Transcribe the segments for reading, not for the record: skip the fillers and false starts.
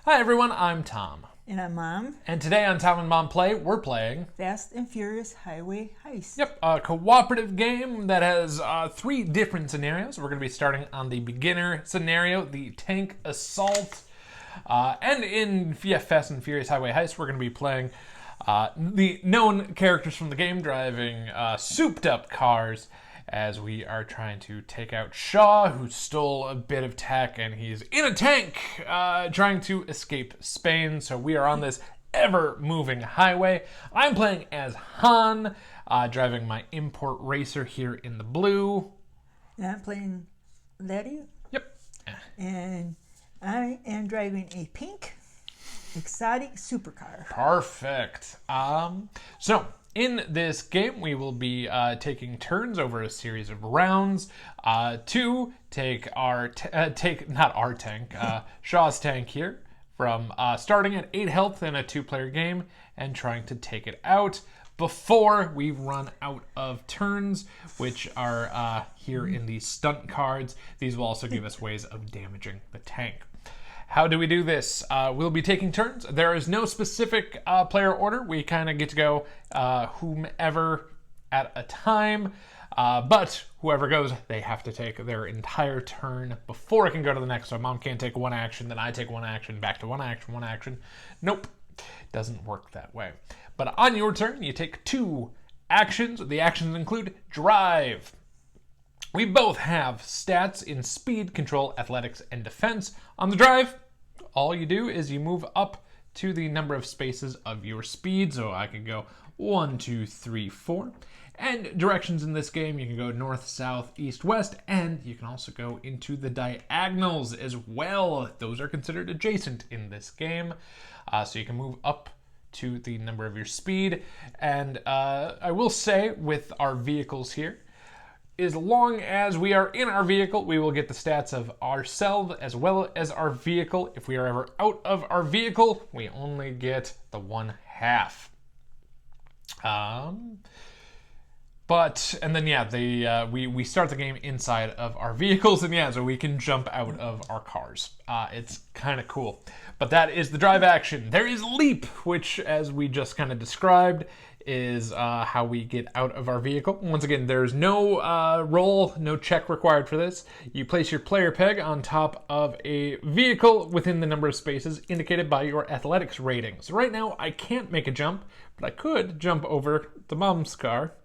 Hi everyone, I'm Tom. And I'm Mom. And today on Tom and Mom Play, we're playing Fast and Furious Highway Heist. Yep, a cooperative game that has three different scenarios. We're going to be starting on the beginner scenario, the tank assault. And in Fast and Furious Highway Heist, we're going to be playing the known characters from the game driving souped up cars as we are trying to take out Shaw, who stole a bit of tech, and he's in a tank trying to escape Spain. So we are on this ever-moving highway. I'm playing as Han, driving my import racer here in the blue. And I'm playing Letty. Yep. And I am driving a pink exotic supercar. Perfect. So in this game, we will be taking turns over a series of rounds to take our not our tank, Shaw's tank here, from starting at 8 health in a 2-player game and trying to take it out before we run out of turns, which are here in the stunt cards. These will also give us ways of damaging the tank. How do we do this? We'll be taking turns. There is no specific player order. We kind of get to go whomever at a time. But whoever goes, they have to take their entire turn before it can go to the next. So Mom can't take one action, then I take one action, back to one action. Nope. Doesn't work that way. But on your turn, you take 2 actions. The actions include drive. We both have stats in speed, control, athletics, and defense. On the drive, all you do is you move up to the number of spaces of your speed. So I can go 1, 2, 3, 4. And directions in this game, you can go north, south, east, west, and you can also go into the diagonals as well. Those are considered adjacent in this game. So you can move up to the number of your speed. And I will say with our vehicles here, as long as we are in our vehicle, we will get the stats of ourselves as well as our vehicle. If we are ever out of our vehicle, we only get the 1/2. We start the game inside of our vehicles, and so we can jump out of our cars. It's kind of cool. But that is the drive action. There is leap, which, as we just kind of described, is how we get out of our vehicle. Once again, there's no roll, no check required for this. You place your player peg on top of a vehicle within the number of spaces indicated by your athletics rating. So right now, I can't make a jump, but I could jump over the mom's car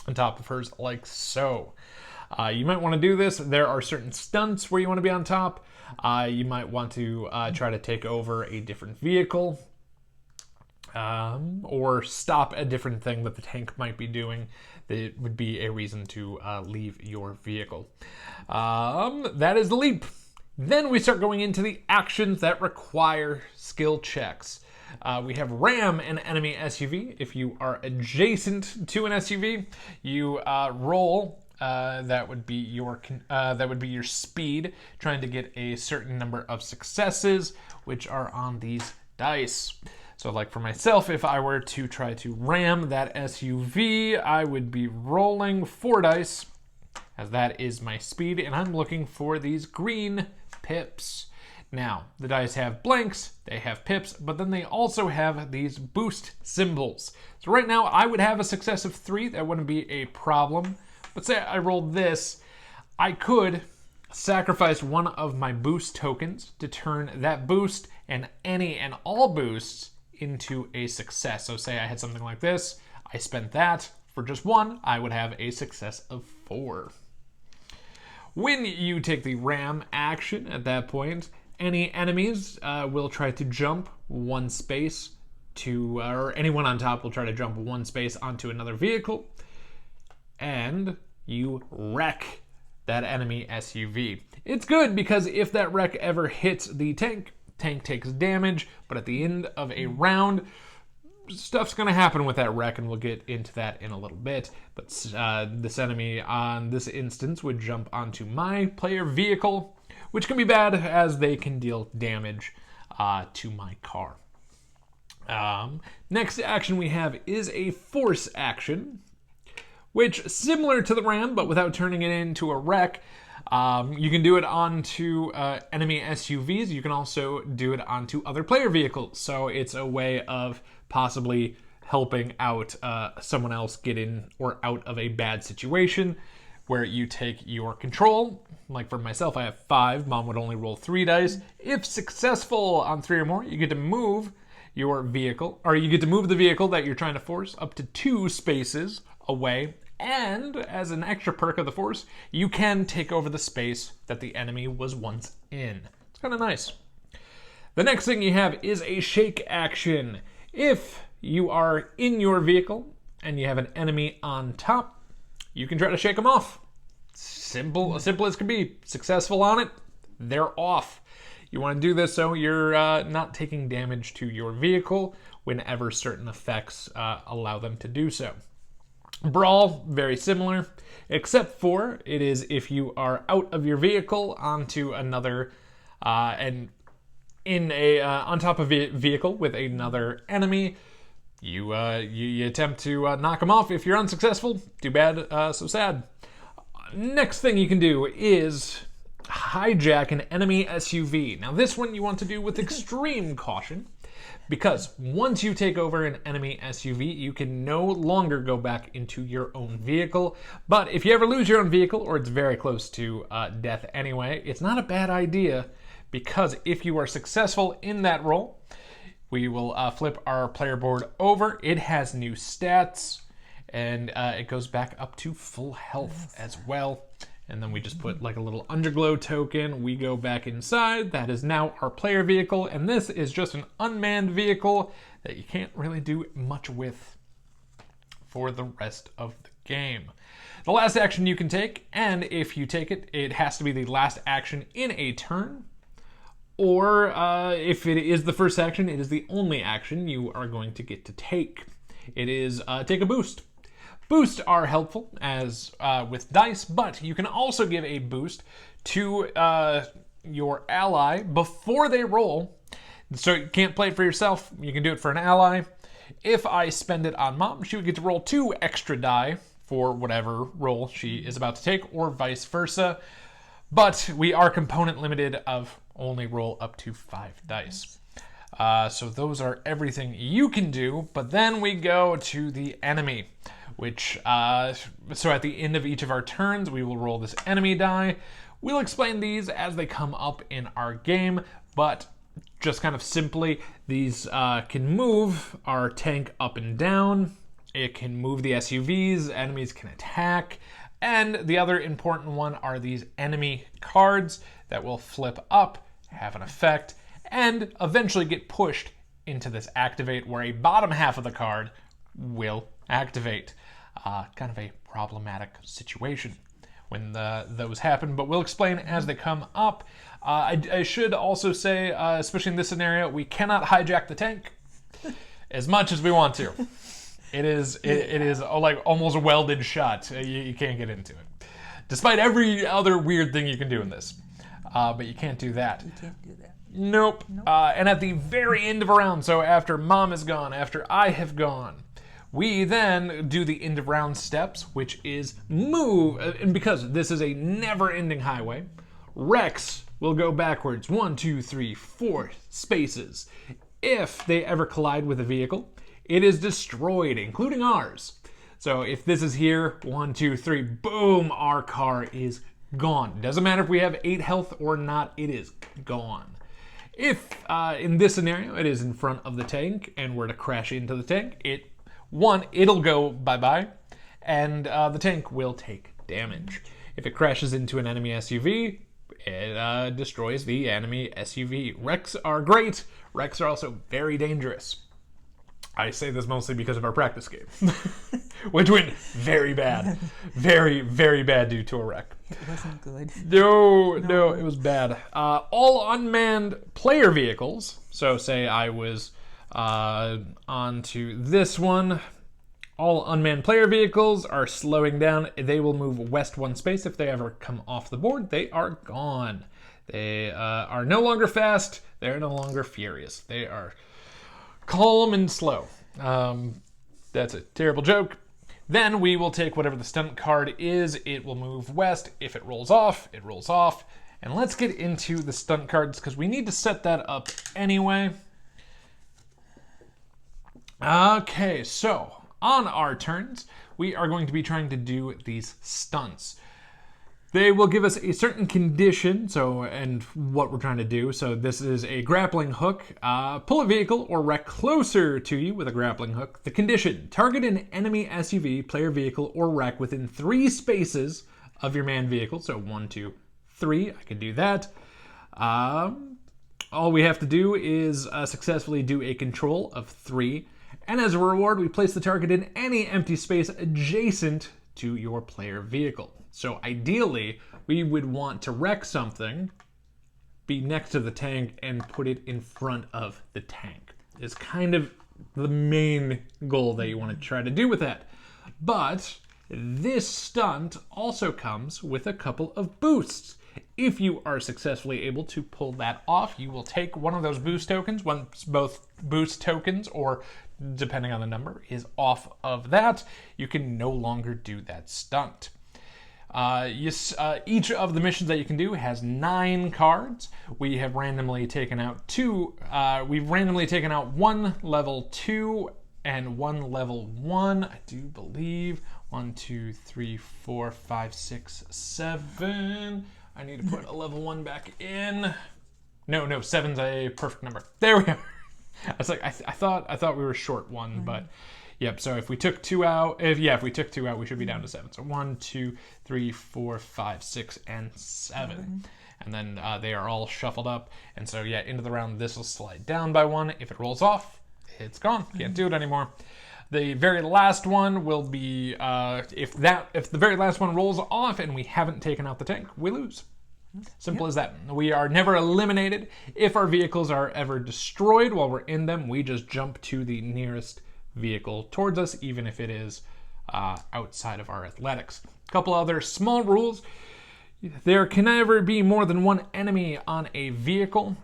on top of hers like so. You might want to do this. There are certain stunts where you want to be on top. You might want to try to take over a different vehicle. Or stop a different thing that the tank might be doing that would be a reason to leave your vehicle. That is the leap. Then we start going into the actions that require skill checks. We have ram an enemy SUV. If you are adjacent to an SUV, you roll. That would be your speed, trying to get a certain number of successes, which are on these dice. So like for myself, if I were to try to ram that SUV, I would be rolling 4 dice, as that is my speed, and I'm looking for these green pips. Now, the dice have blanks, they have pips, but then they also have these boost symbols. So right now, I would have a success of 3. That wouldn't be a problem. But say I rolled this, I could sacrifice one of my boost tokens to turn that boost and any and all boosts into a success. So say I had something like this, I spent that for just 1, I would have a success of 4. When you take the ram action at that point, any enemies will try to jump 1 space to, or anyone on top will try to jump 1 space onto another vehicle, and you wreck that enemy SUV. It's good because if that wreck ever hits the tank takes damage, but at the end of a round, stuff's going to happen with that wreck, and we'll get into that in a little bit. But this enemy on this instance would jump onto my player vehicle, which can be bad as they can deal damage to my car. Next action we have is a force action, which, similar to the ram, but without turning it into a wreck, You can do it onto enemy SUVs. You can also do it onto other player vehicles. So it's a way of possibly helping out someone else get in or out of a bad situation, where you take your control. Like for myself, I have 5. Mom would only roll 3 dice. If successful on 3 or more, you get to move your vehicle, or you get to move the vehicle that you're trying to force up to 2 spaces away. And as an extra perk of the force, you can take over the space that the enemy was once in. It's kind of nice. The next thing you have is a shake action. If you are in your vehicle and you have an enemy on top, you can try to shake them off. Simple as can be. Successful on it, they're off. You want to do this so you're not taking damage to your vehicle whenever certain effects allow them to do so. Brawl, very similar, except for it is if you are out of your vehicle onto another and in a on top of a vehicle with another enemy. You attempt to knock them off. If you're unsuccessful, too bad, so sad. Next thing you can do is hijack an enemy SUV. Now this one you want to do with extreme caution, because once you take over an enemy SUV, you can no longer go back into your own vehicle. But if you ever lose your own vehicle, or it's very close to death anyway, it's not a bad idea, because if you are successful in that roll, we will flip our player board over. It has new stats, and it goes back up to full health as well. And then we just put like a little underglow token. We go back inside. That is now our player vehicle, and this is just an unmanned vehicle that you can't really do much with for the rest of the game. The last action you can take, and if you take it, it has to be the last action in a turn. Or if it is the first action, it is the only action you are going to get to take. It is take a boost. Boosts are helpful as with dice, but you can also give a boost to your ally before they roll. So you can't play it for yourself. You can do it for an ally. If I spend it on Mom, she would get to roll 2 extra die for whatever roll she is about to take, or vice versa. But we are component limited of only roll up to 5 dice. So those are everything you can do, but then we go to the enemy, which, so at the end of each of our turns, we will roll this enemy die. We'll explain these as they come up in our game, but just kind of simply, these can move our tank up and down. It can move the SUVs, enemies can attack, and the other important one are these enemy cards that will flip up, have an effect, and eventually get pushed into this activate, where a bottom half of the card will activate. Kind of a problematic situation when those happen, but we'll explain as they come up. I should also say, especially in this scenario, we cannot hijack the tank as much as we want to. It is like almost welded shut. You can't get into it, despite every other weird thing you can do in this. But you can't do that. You can't do that. Nope. And at the very end of a round, so after Mom is gone, after I have gone, we then do the end of round steps, which is move. And because this is a never-ending highway, Rex will go backwards 1, 2, 3, 4 spaces. If they ever collide with a vehicle, it is destroyed, including ours. So if this is here, 1, 2, 3, boom, our car is gone. Doesn't matter if we have 8 health or not, it is gone. If, in this scenario, it is in front of the tank and were to crash into the tank, it'll go bye-bye, and the tank will take damage. If it crashes into an enemy SUV, it destroys the enemy SUV. Wrecks are great. Wrecks are also very dangerous. I say this mostly because of our practice game, which went very bad. Very, very bad due to a wreck. It wasn't good. No, it was bad. All unmanned player vehicles, so say I was onto this one, all unmanned player vehicles are slowing down. They will move west 1 space. If they ever come off the board, they are gone. They are no longer fast. They're no longer furious. They are calm and slow. That's a terrible joke. Then we will take whatever the stunt card is. It will move west. If it rolls off, it rolls off. And let's get into the stunt cards because we need to set that up anyway. Okay, so on our turns, we are going to be trying to do these stunts. They will give us a certain condition, and what we're trying to do. So this is a grappling hook. Pull a vehicle or wreck closer to you with a grappling hook. The condition: target an enemy SUV, player vehicle, or wreck within 3 spaces of your manned vehicle. So 1, 2, 3. I can do that. All we have to do is successfully do a control of 3. And as a reward, we place the target in any empty space adjacent to your player vehicle. So ideally, we would want to wreck something, be next to the tank, and put it in front of the tank. It's kind of the main goal that you want to try to do with that. But this stunt also comes with a couple of boosts. If you are successfully able to pull that off, you will take one of those boost tokens. Once both boost tokens, or depending on the number, is off of that, you can no longer do that stunt. Each of the missions that you can do has 9 cards. We have randomly taken out 2. We've randomly taken out 1 level 2 and 1 level 1. I do believe 1, 2, 3, 4, 5, 6, 7. I need to put a level 1 back in. No, 7's a perfect number. There we are. I was like, I thought we were short 1, but. Yep, so if we took 2 out, if we took 2 out, we should be down to 7. So 1, 2, 3, 4, 5, 6, and 7. And then they are all shuffled up. And so, yeah, into the round, this will slide down by 1. If it rolls off, it's gone. Can't do it anymore. The very last one will be, if the very last one rolls off and we haven't taken out the tank, we lose. Simple as that. We are never eliminated. If our vehicles are ever destroyed while we're in them, we just jump to the nearest vehicle towards us, even if it is outside of our athletics. A couple other small rules. There can never be more than 1 enemy on a vehicle.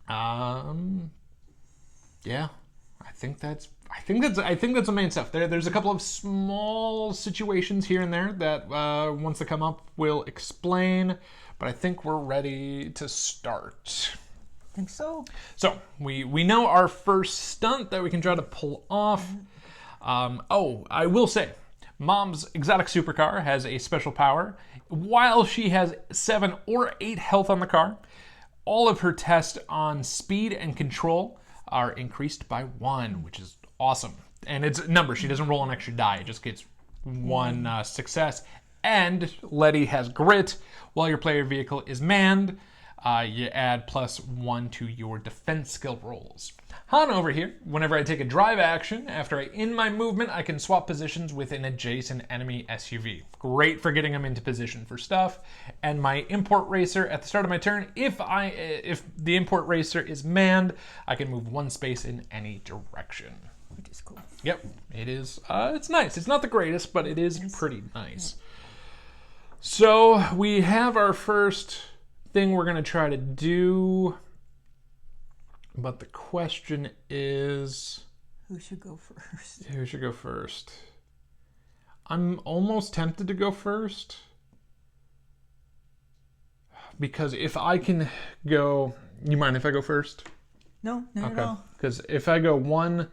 Yeah, I think that's the main stuff. There's a couple of small situations here and there that once they come up we'll explain, but I think we're ready to start. Think so. So we know our first stunt that we can try to pull off. I will say, Mom's exotic supercar has a special power. While she has 7 or 8 health on the car, all of her tests on speed and control are increased by 1, which is awesome. And it's a number. She doesn't roll an extra die. It just gets 1 success. And Letty has grit. While your player vehicle is manned, you add +1 to your defense skill rolls. Han over here, whenever I take a drive action, after I end my movement, I can swap positions with an adjacent enemy SUV. Great for getting them into position for stuff. And my import racer, at the start of my turn, if the import racer is manned, I can move 1 space in any direction. Which is cool. Yep, it is. It's nice. It's not the greatest, but it is pretty nice. So we have our first thing we're going to try to do, but the question is, who should go first? Who should go first? I'm almost tempted to go first, because if I can go, you mind if I go first? No, not at all. Because if I go 1,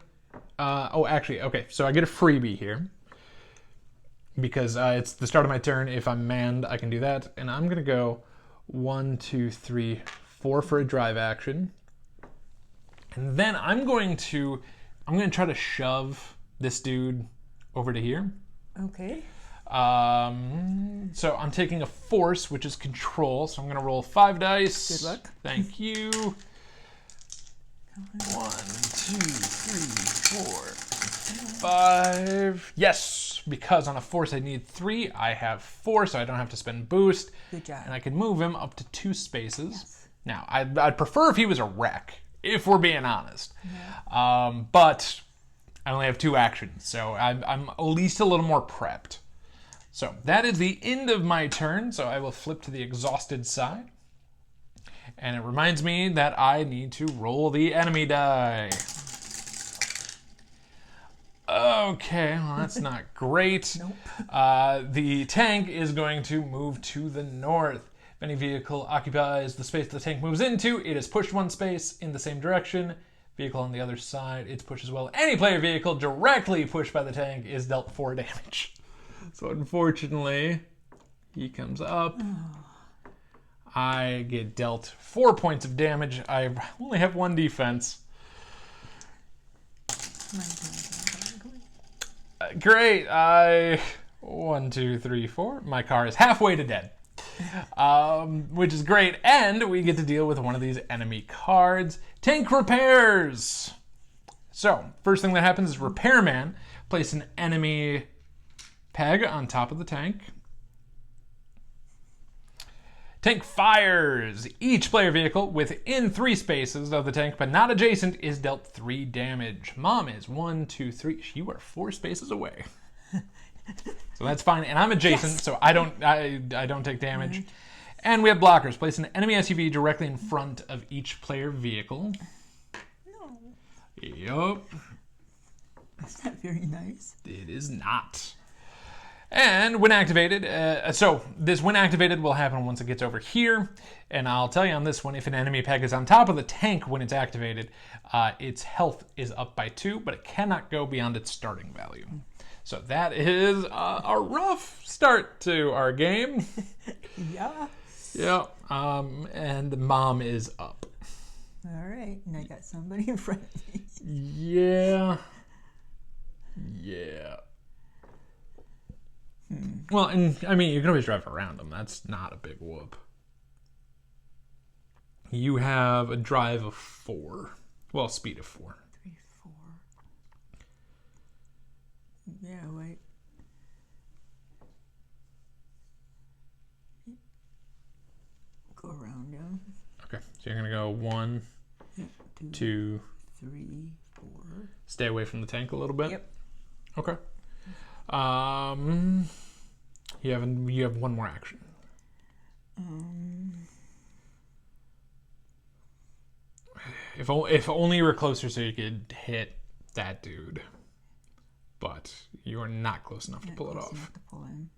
okay, so I get a freebie here. Because it's the start of my turn. If I'm manned, I can do that. And I'm going to go 1, 2, 3, 4 for a drive action. And then I'm going to try to shove this dude over to here. Okay. So I'm taking a force, which is control. So I'm going to roll 5 dice. Good luck. Thank you. 1, 2, 3, 4, 5. Yes. Because on a force I need 3, I have 4, so I don't have to spend boost. Good job. And I can move him up to 2 spaces. Yes. Now, I'd prefer if he was a wreck, if we're being honest. Yeah. But I only have 2 actions, so I'm at least a little more prepped. So that is the end of my turn, so I will flip to the exhausted side. And it reminds me that I need to roll the enemy die. Okay, well, that's not great. Nope. The tank is going to move to the north. If any vehicle occupies the space the tank moves into, it is pushed one space in the same direction. Vehicle on the other side, it's pushed as well. Any player vehicle directly pushed by the tank is dealt 4 damage. So unfortunately, he comes up. I get dealt 4 points of damage. I only have 1 defense. Great. 1, 2, 3, 4. My car is halfway to dead. Which is great. And we get to deal with one of these enemy cards. Tank repairs. So, first thing that happens is Repairman. Place an enemy peg on top of the tank. Tank fires. Each player vehicle within 3 spaces of the tank, but not adjacent, is dealt 3 damage. Mom is 1, 2, 3. You are 4 spaces away. So that's fine. And I'm adjacent, so I don't take damage. Mm-hmm. And we have blockers. Place an enemy SUV directly in front of each player vehicle. No. Yup. That's not very nice. It is not. And when activated, so this when activated will happen once it gets over here. And I'll tell you on this one, if an enemy peg is on top of the tank when it's activated, its health is up by 2, but it cannot go beyond its starting value. So that is a rough start to our game. Yeah. Yeah. And Mom is up. All right. And I got somebody in front of me. Yeah. Yeah. Well, and I mean, you can always drive around them. That's not a big whoop. You have a drive of 4. Well, speed of 4. 3, 4. Yeah, wait. Go around them. Okay, so you're going to go 1, 2, 3, 4. Stay away from the tank a little bit? Yep. Okay. You have 1 more action. If only you were closer so you could hit that dude. But you are not close enough to pull it off. To pull him.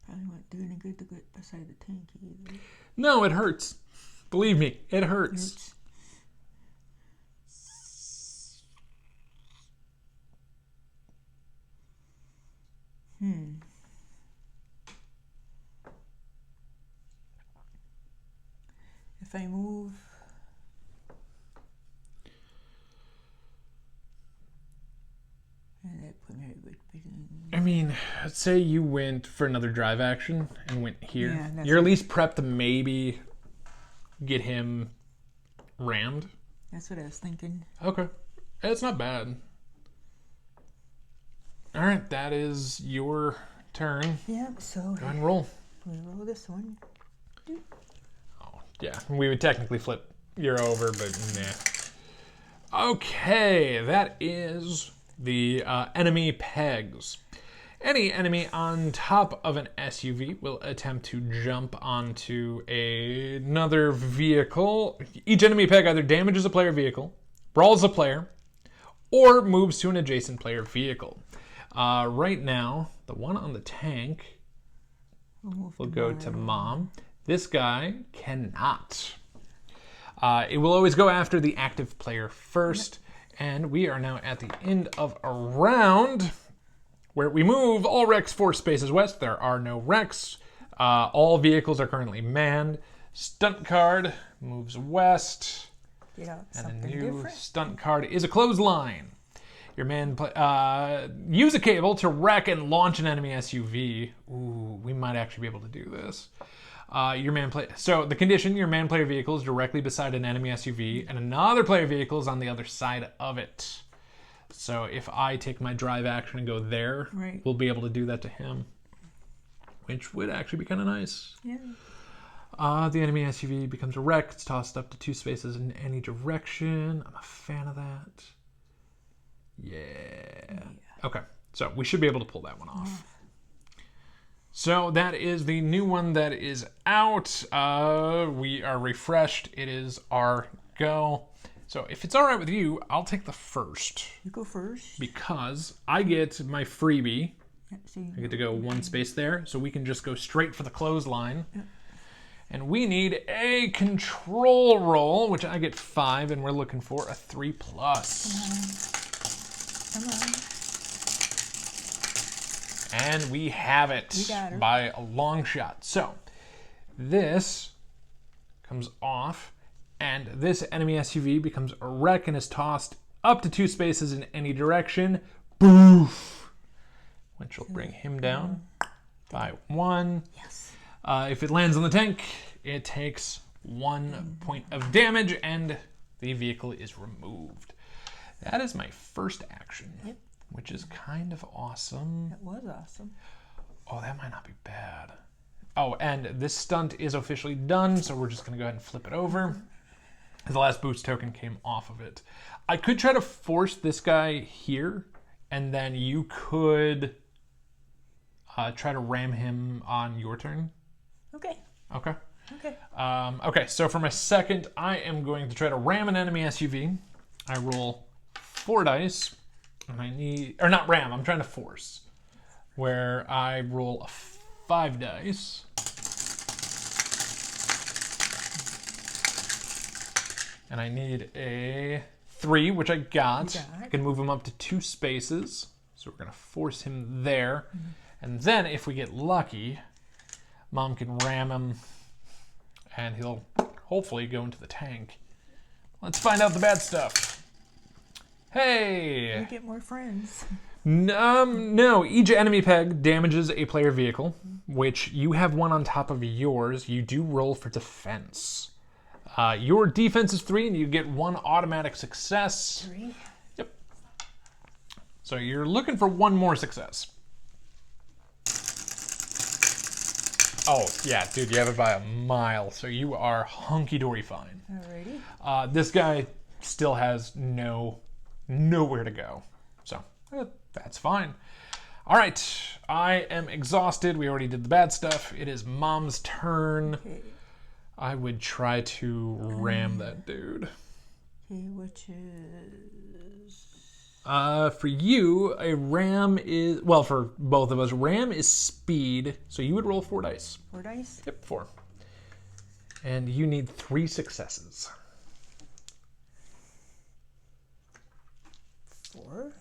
Probably won't do any good to get beside the tank either. No, it hurts. Believe me, it hurts. If I move... And that put me right between... I mean, say you went for another drive action and went here. Yeah, You're at least prepped to maybe get him rammed. That's what I was thinking. Okay. It's not bad. All right, that is your turn. Yeah, so... Go ahead and roll. We roll this one. Oh, yeah. We would technically flip you're over, but nah. Okay, that is the enemy pegs. Any enemy on top of an SUV will attempt to jump onto another vehicle. Each enemy peg either damages a player vehicle, brawls a player, or moves to an adjacent player vehicle. Right now, the one on the tank will go to Mom. This guy cannot. It will always go after the active player first. And we are now at the end of a round where we move all wrecks 4 spaces west. There are no wrecks. All vehicles are currently manned. Stunt card moves west. Yeah, and something a new different. stunt card is a clothesline. Your man use a cable to wreck and launch an enemy SUV. Ooh, we might actually be able to do this. So the condition, your man player vehicle is directly beside an enemy SUV and another player vehicle is on the other side of it. So if I take my drive action and go there, we'll be able to do that to him, which would actually be kind of nice. Yeah. The enemy SUV becomes a wreck. It's tossed up to 2 spaces in any direction. I'm a fan of that. Yeah. Okay, so we should be able to pull that one off. So that is the new one that is out. We are refreshed. It is our go. So if it's all right with you, I'll take the first. You go first. Because I get my freebie. Yeah, so I get to go one space there. So we can just go straight for the clothesline. Yeah. And we need a control roll, which I get 5, and we're looking for a 3+. Come on. And we have it We got her. by a long shot. So this comes off, and this enemy SUV becomes a wreck and is tossed up to 2 spaces in any direction. Boof! Which will bring him down by 1. Yes. If it lands on the tank, it takes 1 point of damage, and the vehicle is removed. That is my first action, Yep. which is kind of awesome. That was awesome. Oh, that might not be bad. Oh, and this stunt is officially done, so we're just going to go ahead and flip it over. The last boost token came off of it. I could try to force this guy here, and then you could try to ram him on your turn. Okay. Okay. Okay. Okay, so for my second, I am going to try to ram an enemy SUV. I roll 4 dice, and I need, or not ram, I'm trying to force, where I roll a 5 dice. And I need a 3, which I got. You got it. I can move him up to 2 spaces, so we're gonna force him there. And then if we get lucky, Mom can ram him, and he'll hopefully go into the tank. Let's find out the bad stuff. Hey! You get more friends. No, each enemy peg damages a player vehicle, which you have one on top of yours. You do roll for defense. Your defense is 3, and you get 1 automatic success. 3. Yep. So you're looking for 1 more success. Oh, yeah, dude, you have it by a mile, so you are hunky-dory fine. Alrighty. This guy still has nowhere to go, so that's fine. All right, I am exhausted. We already did the bad stuff. It is Mom's turn. Okay. I would try to ram that dude. Okay, which is... For you, a ram is, well, for both of us, ram is speed, so you would roll 4 dice. 4 dice? Yep, 4. And you need 3 successes. 4.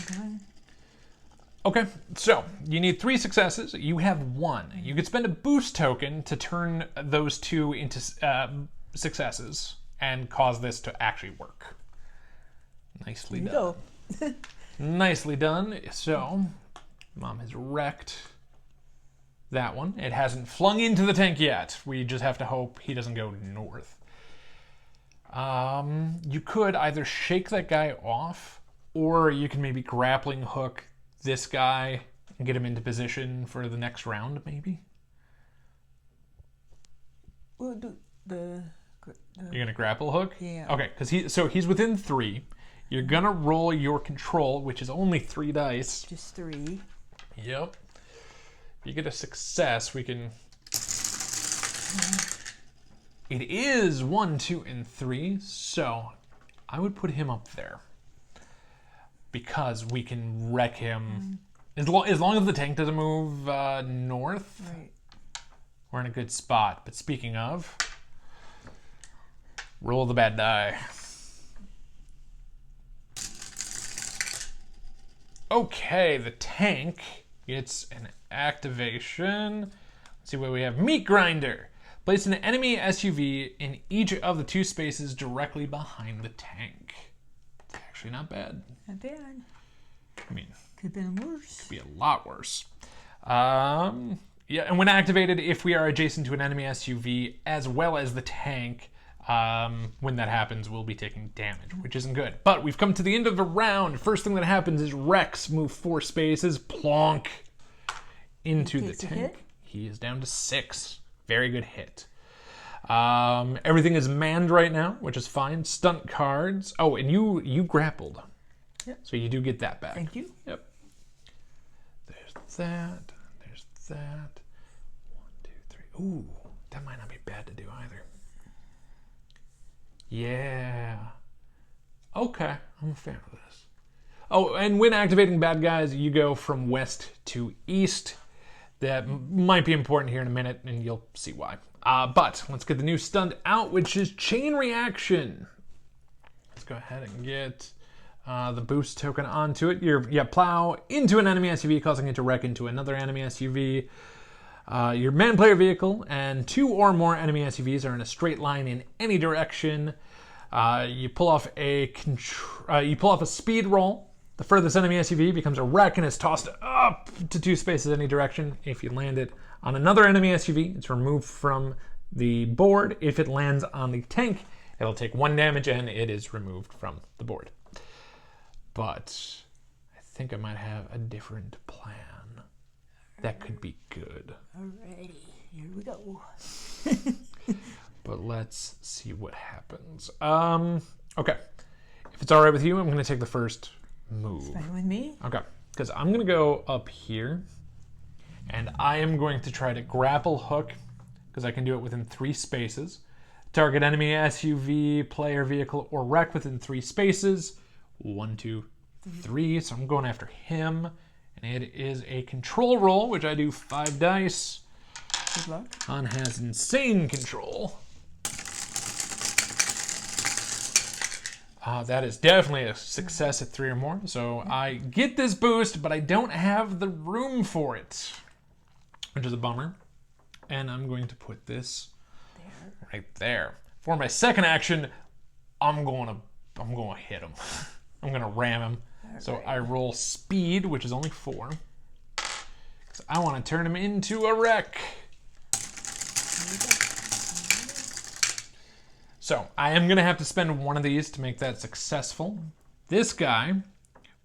Come on. Okay, so you need 3 successes. You have 1. You could spend a boost token to turn those 2 into successes and cause this to actually work. Nicely Here you done. go. Nicely done. So, Mom has wrecked that one. It hasn't flung into the tank yet. We just have to hope he doesn't go north. You could either shake that guy off, or you can maybe grappling hook this guy and get him into position for the next round, maybe? We'll do the You're gonna grapple hook? Yeah. Okay, because he's within 3. You're gonna roll your control, which is only 3 dice. just 3. Yep. If you get a success, we can... It is 1, 2, and 3, so I would put him up there. Because we can wreck him. As long as the tank doesn't move north, Right. we're in a good spot. But speaking of, roll the bad die. Okay, the tank gets an activation. Let's see what we have. Meat grinder. Place an enemy SUV in each of the 2 spaces directly behind the tank. It's actually not bad. Not bad. I mean, Could have been worse. be a lot worse. Yeah, and when activated, if we are adjacent to an enemy SUV as well as the tank, when that happens, we'll be taking damage, which isn't good. But we've come to the end of the round. First thing that happens is Rex move 4 spaces, plonk into the Takes a tank. hit. He is down to 6. Very good hit. Everything is manned right now, which is fine. Stunt cards. Oh, and you grappled. Yep. So you do get that back. Thank you. Yep. There's that. There's that. 1, 2, 3. Ooh, that might not be bad to do either. Yeah. Okay, I'm a fan of this. Oh, and when activating bad guys, you go from west to east. That might be important here in a minute, and you'll see why. But let's get the new stunt out, which is Chain Reaction. Let's go ahead and get the boost token onto it. You plow into an enemy SUV, causing it to wreck into another enemy SUV. Your man-player vehicle and 2 or more enemy SUVs are in a straight line in any direction. You pull off a speed roll. The furthest enemy SUV becomes a wreck and is tossed up to 2 spaces any direction. If you land it on another enemy SUV, it's removed from the board. If it lands on the tank, it'll take 1 damage and it is removed from the board. But I think I might have a different plan. That could be good. Alrighty, here we go. But let's see what happens. Okay. If it's all right with you, I'm going to take the first move. Fine with me. Okay. Because I'm going to go up here, and I am going to try to grapple hook, because I can do it within 3 spaces. Target enemy SUV, player vehicle, or wreck within 3 spaces. 1, 2, 3. So I'm going after him. And it is a control roll, which I do 5 dice. Good luck. Han has insane control. That is definitely a success at 3 or more. So I get this boost, but I don't have the room for it, which is a bummer. And I'm going to put this right there. For my second action, I'm going to hit him. I'm going to ram him. So I roll speed, which is only 4. So I want to turn him into a wreck. So I am going to have to spend 1 of these to make that successful. This guy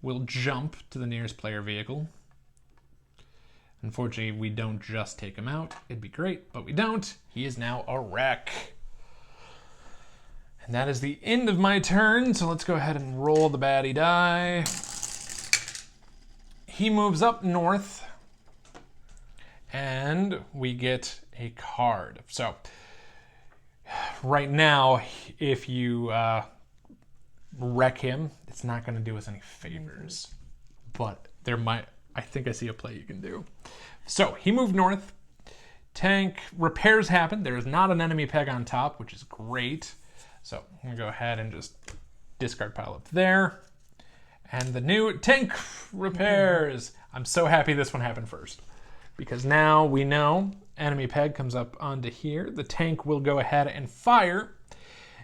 will jump to the nearest player vehicle. Unfortunately, we don't just take him out. It'd be great, but we don't. He is now a wreck. And that is the end of my turn, so let's go ahead and roll the baddie die. He moves up north, and we get a card. So, right now, if you wreck him, it's not going to do us any favors. But I think I see a play you can do. So, he moved north. Tank repairs happen. There is not an enemy peg on top, which is great. So I'm going to go ahead and just discard pile up there. And the new tank repairs. I'm so happy this one happened first. Because now we know enemy peg comes up onto here. The tank will go ahead and fire.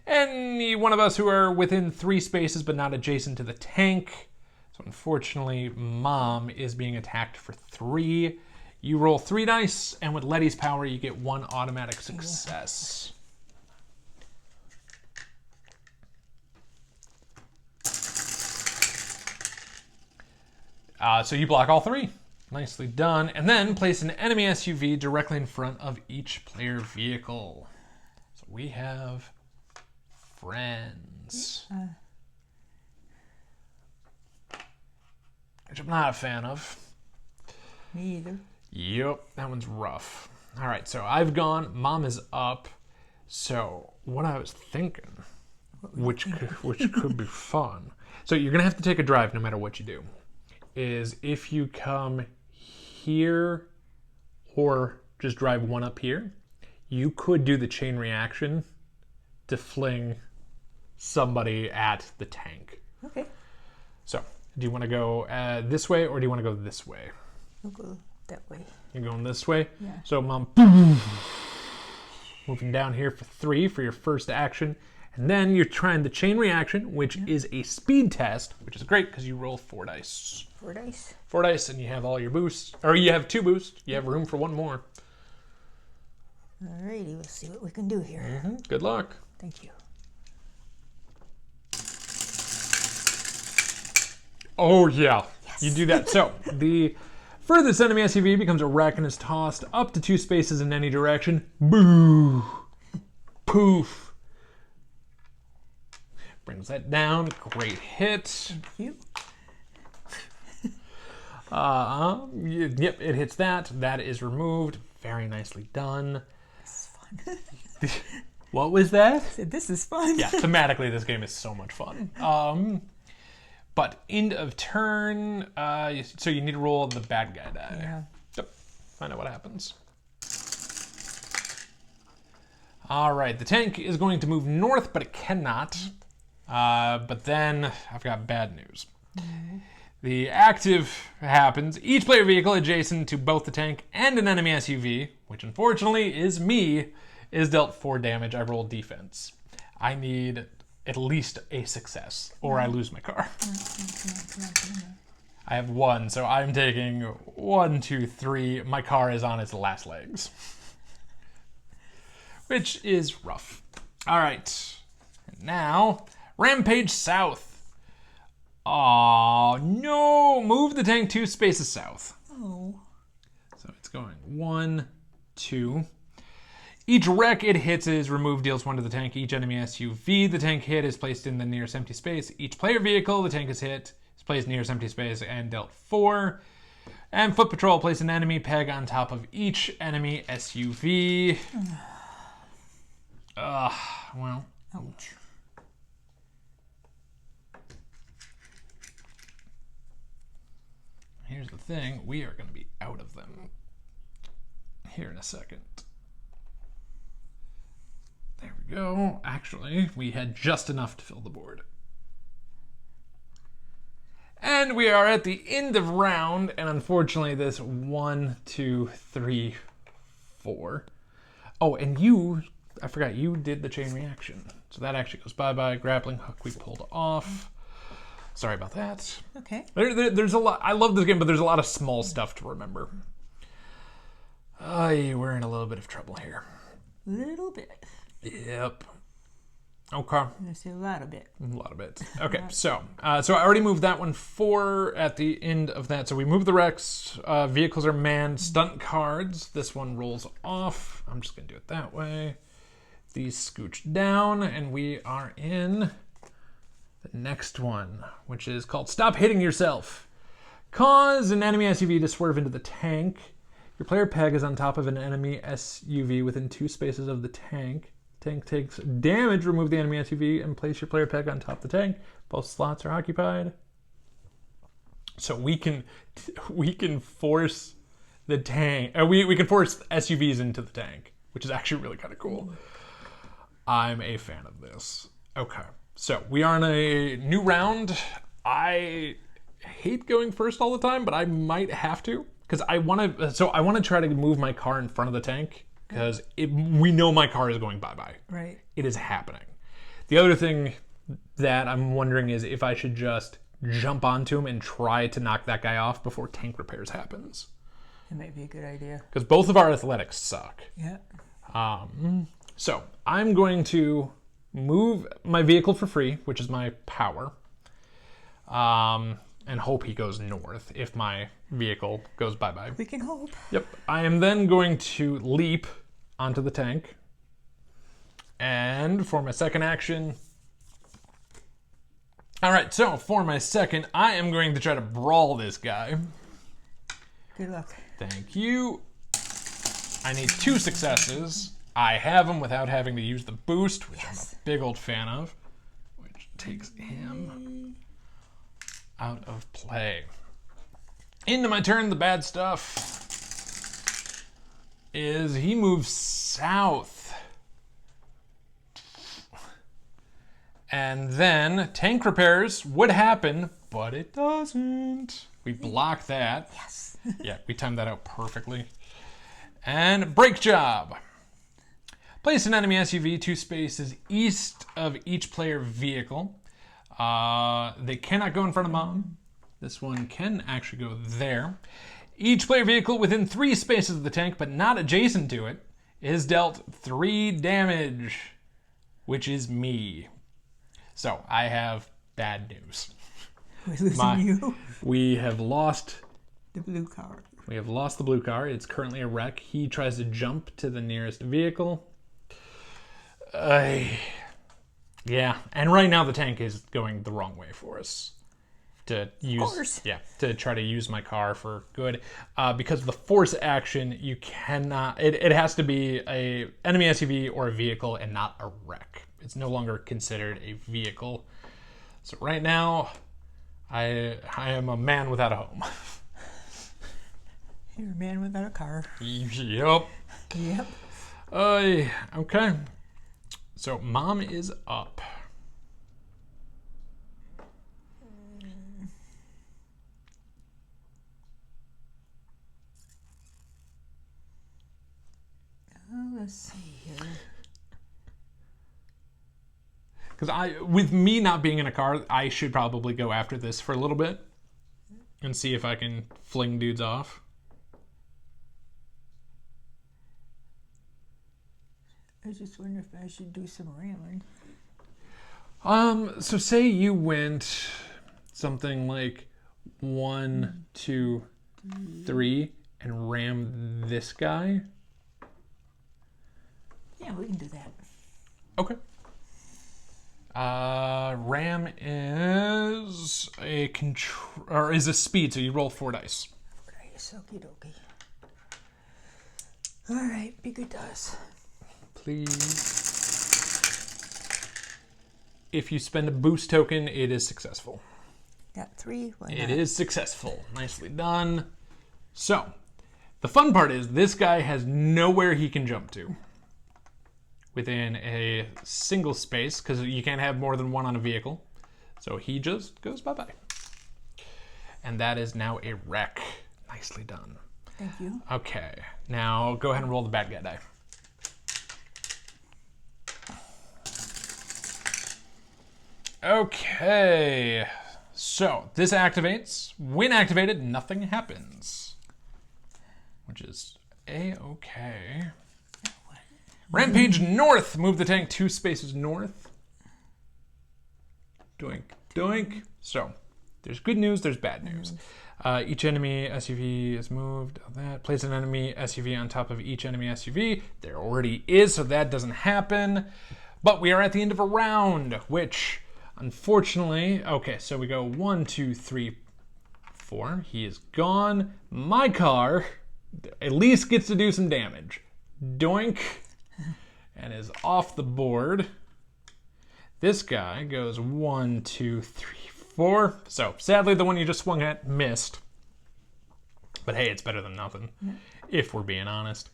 Any one of us who are within 3 spaces but not adjacent to the tank. So unfortunately, Mom is being attacked for 3. You roll 3 dice, and with Letty's power, you get 1 automatic success. So you block all 3. Nicely done. And then place an enemy SUV directly in front of each player vehicle. So we have friends. Which I'm not a fan of. Me either. Yep, that one's rough. All right, so I've gone. Mom is up. So what I was thinking, which could be fun. So you're gonna have to take a drive no matter what you do. Is if you come here or just drive 1 up here, you could do the chain reaction to fling somebody at the tank. Okay. So do you want to go this way or do you want to go this way? We'll go that way. You're going this way? Yeah. So Mom, moving down here for 3 for your first action. And then you're trying the chain reaction, which is a speed test, which is great because you roll 4 dice. 4 dice. 4 dice, and you have all your boosts. Or you have 2 boosts. You have room for 1 more. Alrighty, let's see what we can do here. Good luck. Thank you. Oh, yeah. Yes. You do that. So, the furthest enemy SUV becomes a wreck and is tossed up to 2 spaces in any direction. Boo! Poof! Brings that down. Great hit. Thank you. Yep, it hits that. That is removed. Very nicely done. This is fun. What was that? Said, this is fun. Yeah, thematically, this game is so much fun. But end of turn, so you need to roll the bad guy die. Yeah. Yep, find out what happens. All right, the tank is going to move north, but it cannot. But then I've got bad news. The active happens. Each player vehicle adjacent to both the tank and an enemy SUV, which unfortunately is me, is dealt 4 damage. I roll defense. I need at least a success, or I lose my car. I have 1, so I'm taking 1, 2, 3. My car is on its last legs, which is rough. All right, and now Rampage South. Oh no! Move the tank 2 spaces south. Oh. So it's going 1, 2. Each wreck it hits is removed, deals 1 to the tank. Each enemy SUV the tank hit is placed in the nearest empty space. Each player vehicle the tank is hit is placed nearest empty space and dealt 4. And foot patrol place an enemy peg on top of each enemy SUV. Well. Ouch. Here's the thing, we are going to be out of them here in a second. There we go. Actually, we had just enough to fill the board. And we are at the end of round, and unfortunately this 1, 2, 3, 4. Oh, and I forgot, you did the chain reaction. So that actually goes bye-bye. Grappling hook we pulled off. Sorry about that. Okay. There's a lot. I love this game, but there's a lot of small stuff to remember. We're in a little bit of trouble here. Little bit. Yep. Okay. I'm gonna say a lot of bit. A lot of it. Okay, so I already moved that one 4 at the end of that. So we moved the wrecks. Vehicles are manned. Stunt cards. This one rolls off. I'm just going to do it that way. These scooch down, and we are in the next one, which is called Stop Hitting Yourself. Cause an enemy SUV to swerve into the tank. Your player peg is on top of an enemy SUV within 2 spaces of the tank. Tank takes damage. Remove the enemy SUV and place your player peg on top of the tank. Both slots are occupied. So we can force the tank. We can force SUVs into the tank, which is actually really kind of cool. I'm a fan of this. Okay, so we are in a new round. I hate going first all the time, but I might have to because I want to. So I want to try to move my car in front of the tank because we know my car is going bye-bye. Right. It is happening. The other thing that I'm wondering is if I should just jump onto him and try to knock that guy off before tank repairs happens. It might be a good idea. Because both of our athletics suck. Yeah. So I'm going to move my vehicle for free, which is my power, and hope he goes north if my vehicle goes bye-bye. We can hope. Yep. I am then going to leap onto the tank. And for my second action... Alright, so for my second, I am going to try to brawl this guy. Good luck. Thank you. I need 2 successes. I have him without having to use the boost, which I'm a big old fan of, which takes him out of play. Into my turn, the bad stuff is he moves south. And then tank repairs would happen, but it doesn't. We block that. Yes. Yeah, we timed that out perfectly. And brake job. Place an enemy SUV 2 spaces east of each player vehicle. They cannot go in front of mom. This one can actually go there. Each player vehicle within 3 spaces of the tank, but not adjacent to it, is dealt 3 damage, which is me. So I have bad news. We're losing you. We have lost The blue car. We have lost the blue car. It's currently a wreck. He tries to jump to the nearest vehicle. Yeah, and right now the tank is going the wrong way for us. to course. to try to use my car for good. Because of the force action, you cannot. It has to be a enemy SUV or a vehicle, and not a wreck. It's no longer considered a vehicle. So right now, I am a man without a home. You're a man without a car. Yep. Yep. Okay. So Mom is up. Let's see here. Because with me not being in a car, I should probably go after this for a little bit and see if I can fling dudes off. I just wonder if I should do some ramming. So say you went something like 1, 2, 3 and ram this guy. Yeah, we can do that. Okay. Ram is is a speed, so you roll 4 dice. Nice, okie dokie. All right, be good to us. Please. If you spend a boost token, it is successful. Got 3. Why It not? is successful. Nicely done. So, the fun part is this guy has nowhere he can jump to within a single space, because you can't have more than one on a vehicle. So he just goes bye-bye. And that is now a wreck. Nicely done. Thank you. Okay, now go ahead and roll the bad guy die. Okay, so this activates. When activated, nothing happens, which is A-okay. Rampage north. Move the tank 2 spaces north. Doink, doink. So, there's good news, there's bad news. Each enemy SUV is moved. That. Place an enemy SUV on top of each enemy SUV. There already is, so that doesn't happen. But we are at the end of a round, which, unfortunately... Okay, so we go 1, 2, 3, 4. He is gone. My car at least gets to do some damage. Doink. And is off the board. This guy goes 1, 2, 3, 4. So sadly, the one you just swung at missed. But hey, it's better than nothing, if we're being honest.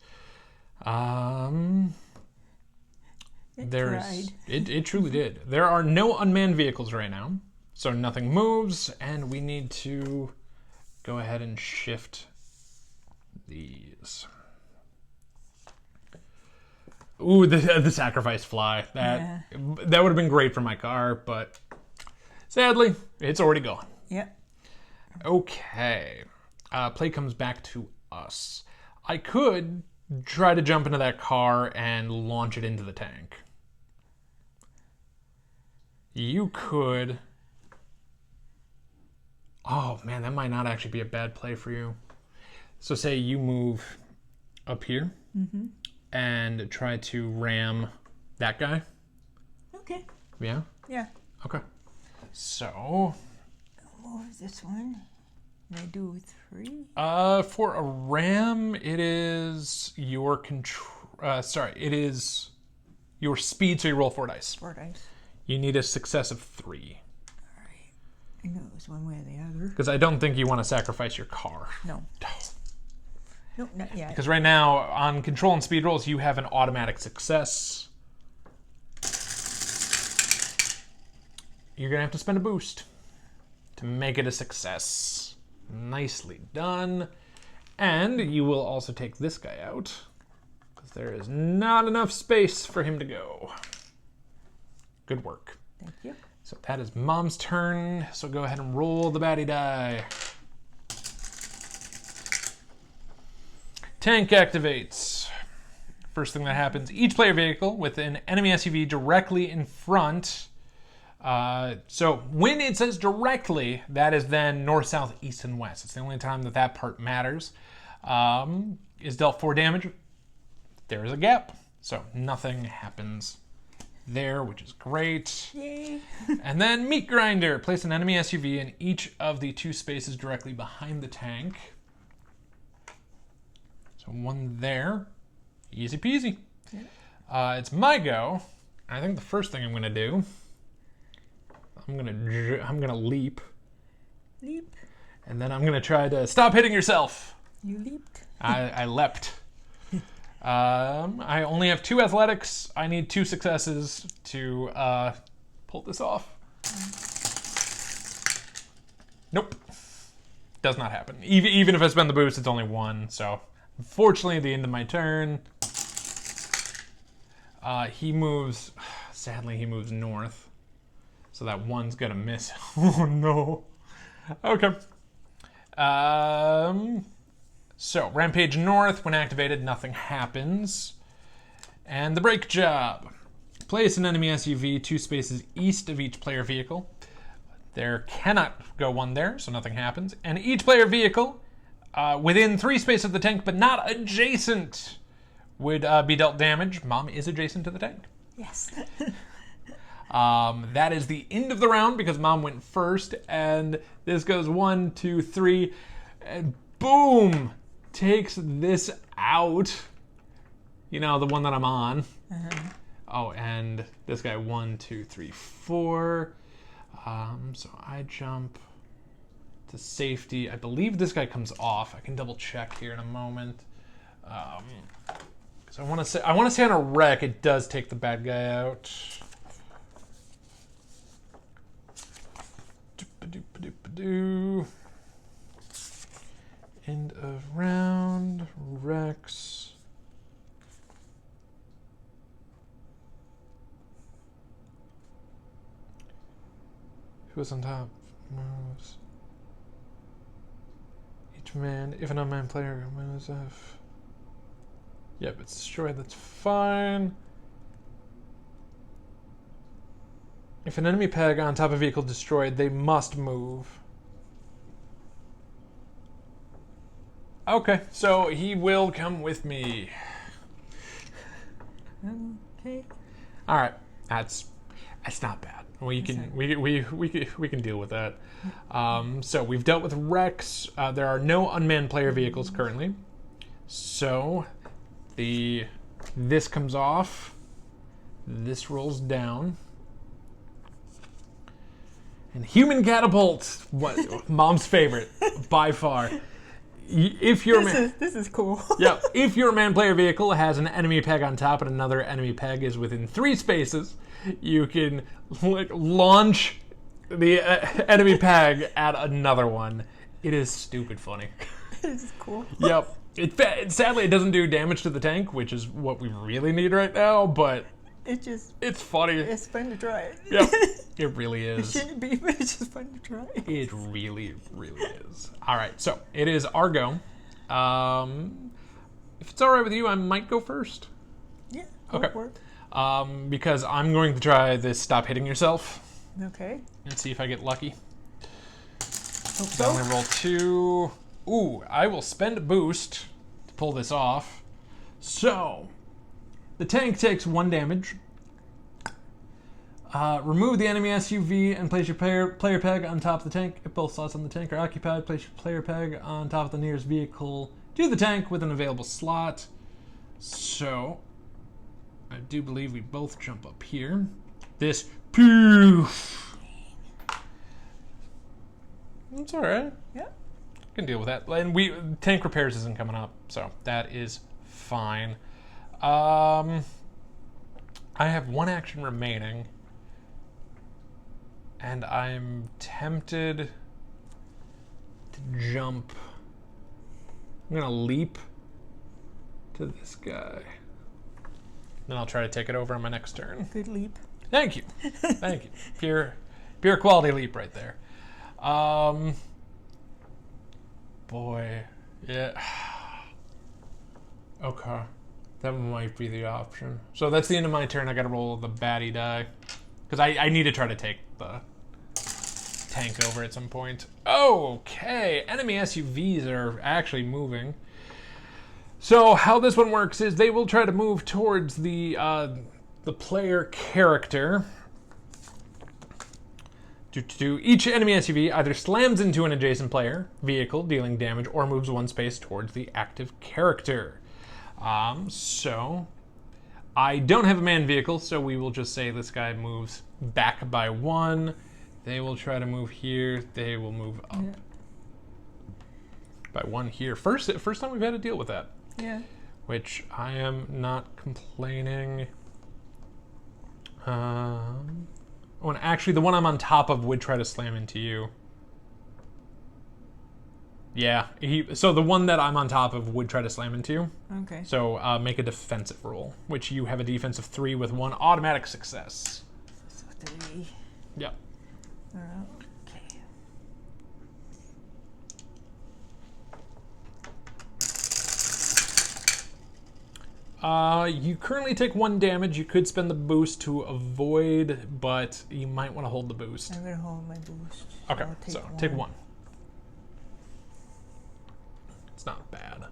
It truly did. There are no unmanned vehicles right now, so nothing moves, and we need to go ahead and shift these. Ooh, the sacrifice fly. That would have been great for my car, but sadly, it's already gone. Yep. Okay. Play comes back to us. I could try to jump into that car and launch it into the tank. You could... Oh, man, that might not actually be a bad play for you. So say you move up here. Mm-hmm. And try to ram that guy. Okay. Yeah? Yeah. Okay. So... Move this one. And I do 3? For a ram, it is your it is your speed, so you roll 4 dice. 4 dice. You need a success of 3. All right. I knew it was one way or the other. Because I don't think you want to sacrifice your car. No. Nope, not yet. Because right now, on control and speed rolls, you have an automatic success. You're going to have to spend a boost to make it a success. Nicely done. And you will also take this guy out, because there is not enough space for him to go. Good work. Thank you. So that is Mom's turn. So go ahead and roll the baddie die. Tank activates. First thing that happens, each player vehicle with an enemy SUV directly in front. So when it says directly, that is then north, south, east, and west. It's the only time that part matters. Is dealt 4 damage. There is a gap, so nothing happens. there, which is great. Yay. And then Meat Grinder. Place an enemy SUV in each of the 2 spaces directly behind the tank. So one there. Easy peasy. Yeah. It's my go. I think the first thing I'm going to do, I'm going to leap. Leap. And then I'm going to try to stop hitting yourself. You leaped. I leapt. I only have 2 athletics. I need 2 successes to pull this off. Nope. Does not happen. Even if I spend the boost, it's only 1. So, unfortunately, at the end of my turn, he moves. Sadly, he moves north. So that 1's gonna miss. Oh no. Okay. So, Rampage North, when activated, nothing happens. And the brake job. Place an enemy SUV 2 spaces east of each player vehicle. There cannot go 1 there, so nothing happens. And each player vehicle, within 3 spaces of the tank, but not adjacent, would be dealt damage. Mom is adjacent to the tank. Yes. That is the end of the round because Mom went first, and this goes 1, 2, 3, and boom! Takes this out. You know, the one that I'm on. Oh, and this guy 1, 2, 3, 4. So I jump to safety. I believe this guy comes off. I can double check here in a moment. Because I want to say on a wreck it does take the bad guy out. Doop-a-doop-a-doop-a-doo. End of round. Rex. Who's on top? Moves. Each man, if an unmanned player moves F. Yep, it's destroyed, that's fine. If an enemy peg on top of a vehicle destroyed, they must move. Okay, so he will come with me. Okay. All right, that's not bad. We can deal with that. So we've dealt with Rex. There are no unmanned player vehicles currently. So this comes off. This rolls down. And human catapult, what Mom's favorite by far. If your This is cool. Yeah, if your man player vehicle has an enemy peg on top and another enemy peg is within 3 spaces, you can launch the enemy peg at another one. It is stupid funny. This is cool. Yep. Sadly, it doesn't do damage to the tank, which is what we really need right now, but it's funny. It's fun to try it. Yep. It really It is. shouldn't be, but it's just fun to try. It really, really is. All right, so it is our go. If it's all right with you, I might go first. Yeah. Okay. For it. Because I'm going to try this stop hitting yourself Okay. and see if I get lucky. Hope So so. I'm gonna roll 2. Ooh, I will spend a boost to pull this off. So, the tank takes 1 damage. Remove the enemy SUV and place your player peg on top of the tank. If both slots on the tank are occupied, place your player peg on top of the nearest vehicle to the tank with an available slot. So, I do believe we both jump up here. This poof. It's alright. Yeah. Can deal with that. And tank repairs isn't coming up, so that is fine. I have 1 action remaining, and I'm tempted to jump. I'm gonna leap to this guy. Then I'll try to take it over on my next turn. Good leap. Thank you. Thank you. Pure quality leap right there. Boy. Yeah. Okay. That might be the option. So that's the end of my turn. I gotta roll the baddie die. Because I need to try to take the tank over at some point. Okay. Enemy SUVs are actually moving. So how this one works is they will try to move towards the the player character. Each enemy SUV either slams into an adjacent player vehicle, dealing damage, or moves one space towards the active character. So I don't have a manned vehicle, so we will just say this guy moves back by 1. They will try to move here. They will move up by 1 here. First time we've had to deal with that. Yeah. Which I am not complaining. Actually, the one I'm on top of would try to slam into you. Yeah, so the one that I'm on top of would try to slam into you. Okay. So make a defensive roll, which you have a defense of 3 with 1 automatic success. So 3. Yep. Okay. You currently take 1 damage. You could spend the boost to avoid, but you might want to hold the boost. I'm gonna hold my boost. Okay, I'll so take 1. It's not bad.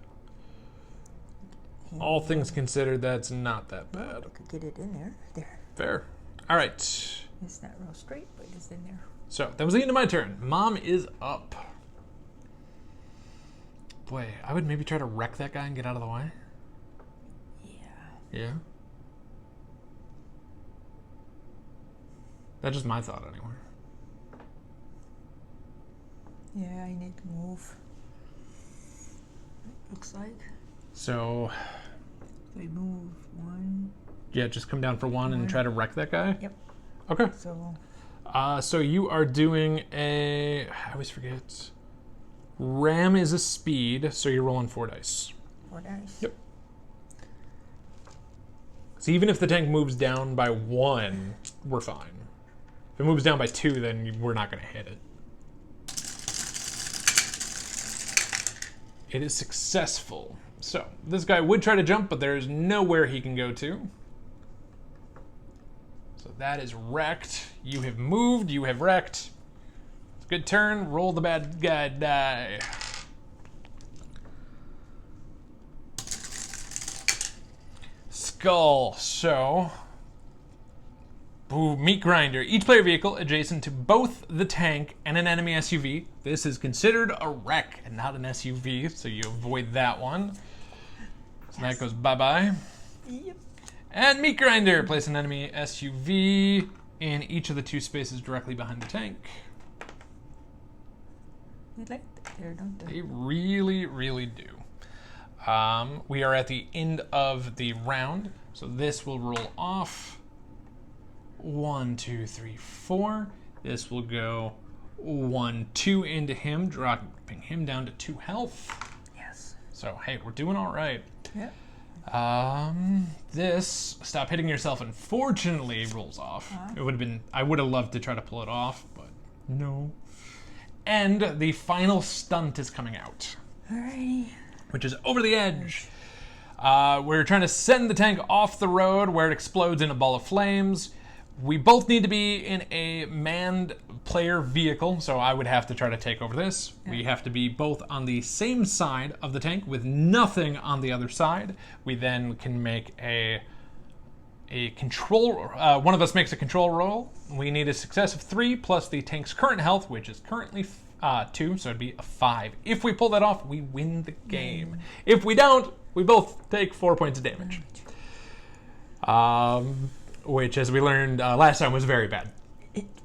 All things considered, that's not that bad. I could get it in there. There. Fair. All right. It's not real straight, but it's in there. So that was the end of my turn. Mom is up. Boy, I would maybe try to wreck that guy and get out of the way. Yeah. That's just my thought anyway. Yeah, I need to move. Looks like. So, If I move 1. yeah, just come down for 1 and try to wreck that guy? Yep. Okay. So. So you are doing I always forget. Ram is a speed, so you're rolling 4 dice. 4 dice. Yep. So even if the tank moves down by 1, we're fine. If it moves down by 2, then we're not going to hit it. It is successful. So this guy would try to jump, but there's nowhere he can go to. So that is wrecked. You have moved. You have wrecked. It's a good turn. Roll the bad guy die. Skull. So, meat grinder. Each player vehicle adjacent to both the tank and an enemy SUV. This is considered a wreck and not an SUV, so you avoid that one. So that goes bye-bye. Yep. And meat grinder. Place an enemy SUV in each of the 2 spaces directly behind the tank. You like that there, don't They they? really, really do. We are at the end of the round, so this will roll off. 1, 2, 3, 4. This will go 1, 2 into him, dropping him down to 2 health. Yes. So hey, we're doing all right. Yep. This stop hitting yourself. Unfortunately, rolls off. It would have been. I would have loved to try to pull it off, but no. And the final stunt is coming out, Alrighty. which is over the edge. We're trying to send the tank off the road where it explodes in a ball of flames. We both need to be in a manned player vehicle, so I would have to try to take over this. We have to be both on the same side of the tank with nothing on the other side. We then can make a control. One of us makes a control roll. We need a success of 3 plus the tank's current health, which is currently 2, so it'd be a 5. If we pull that off, we win the game. If we don't, we both take 4 points of damage. Which, as we learned last time, was very bad.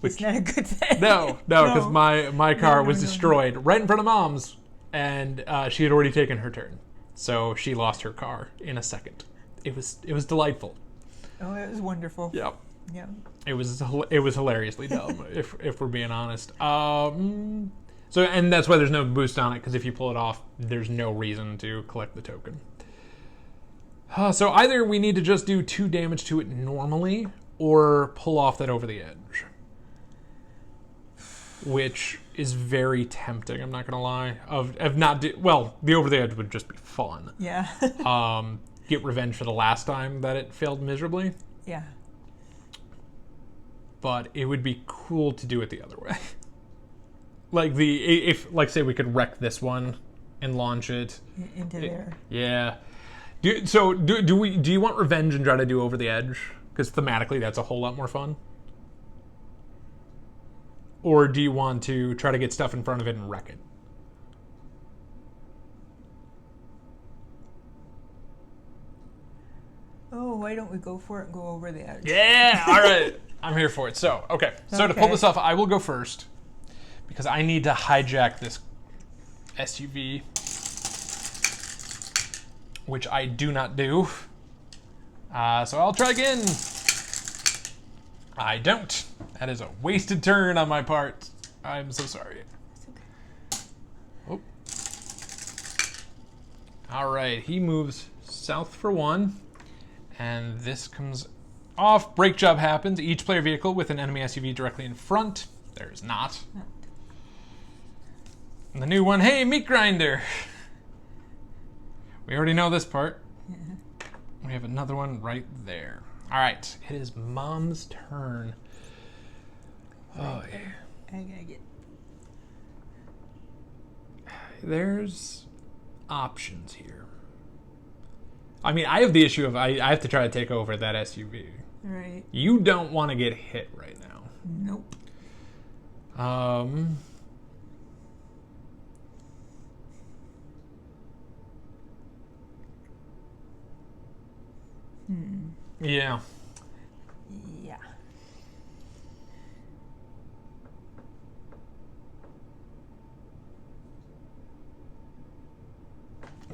It's not a good thing. No, because my car was no. destroyed right in front of Mom's, and she had already taken her turn, so she lost her car in a second. It was delightful. Oh, it was wonderful. Yep. Yeah. It was hilariously dumb, if we're being honest. So, and that's why there's no boost on it, because if you pull it off, there's no reason to collect the token. So either we need to just do 2 damage to it normally, or pull off that over the edge, which is very tempting. I'm not gonna lie. The over the edge would just be fun. Yeah. Get revenge for the last time that it failed miserably. Yeah. But it would be cool to do it the other way. Like say we could wreck this one and launch it Into there. Yeah. Do you want revenge and try to do over the edge? Because thematically, that's a whole lot more fun. Or do you want to try to get stuff in front of it and wreck it? Oh, why don't we go for it and go over the edge? Yeah, all right. I'm here for it. So, okay. So to pull Okay. this off, I will go first. Because I need to hijack this SUV. Which I do not do. So I'll try again. I don't. That is a wasted turn on my part. I'm so sorry. It's okay. Oh. All right, he moves south for 1. And this comes off. Brake job happens. Each player vehicle with an enemy SUV directly in front. There is not. And the new one, hey, meat grinder. We already know this part. Yeah. We have another one right there. All right, it is Mom's turn. Oh, yeah. I gotta get. There's options here. I mean, I have the issue of I have to try to take over that SUV. Right. You don't want to get hit right now. Nope. Yeah. Yeah.